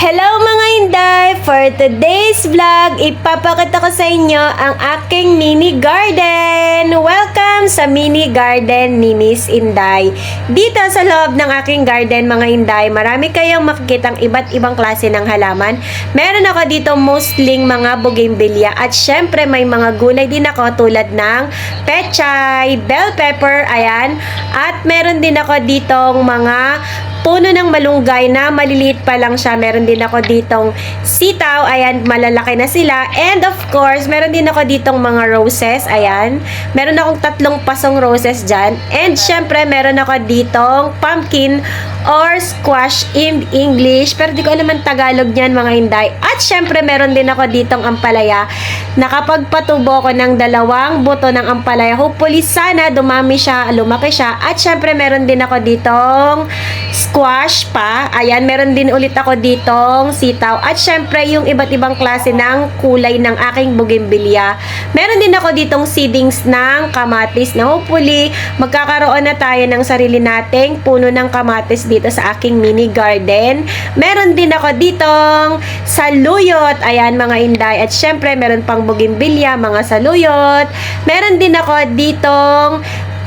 Hello mga Inday! For today's vlog, ipapakita ko sa inyo ang aking mini garden! Welcome sa mini garden ni Miss Inday. Dito sa loob ng aking garden mga Inday, marami kayong makikitang iba't ibang klase ng halaman. Meron ako dito mostly mga bougainvillea at syempre may mga gulay din ako tulad ng pechay, bell pepper, ayan. At meron din ako ditong mga puno ng malunggay na maliliit pa lang siya. Meron din ako ditong sitaw. Ayan, malalaki na sila. And of course, meron din ako ditong mga roses. Ayan. Meron akong 3 pasong roses dyan. And syempre, meron ako ditong pumpkin or squash in English. Pero di ko alam ang Tagalog niyan mga Inday. At syempre, meron din ako ditong ampalaya. Nakapagpatubo ko ng 2 buto ng ampalaya. Hopefully, sana dumami siya, lumaki siya. At syempre, meron din ako ditong squash pa. Ayan, meron din ulit ako ditong sitaw. At syempre, yung iba't ibang klase ng kulay ng aking bougainvillea. Meron din ako ditong seedings ng kamatis na hopefully, magkakaroon na tayo ng sarili nating puno ng kamatis dito sa aking mini garden. Meron din ako ditong saluyot. Ayan, mga Inday. At syempre, meron pang bougainvillea, mga saluyot. Meron din ako ditong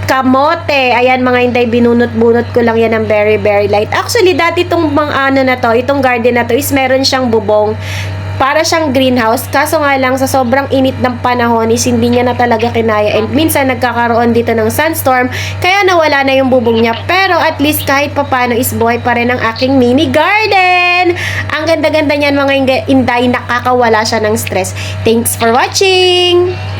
kamote. Ayan mga Inday, binunot-bunot ko lang yan ng very light. Actually, dati itong itong garden na to is meron siyang bubong. Para siyang greenhouse. Kaso nga lang, sa sobrang init ng panahon is hindi niya na talaga kinaya. And minsan nagkakaroon dito ng sunstorm. Kaya nawala na yung bubong niya. Pero at least kahit papano is buhay pa rin ang aking mini garden. Ang ganda-ganda niyan mga Inday, nakakawala siya ng stress. Thanks for watching!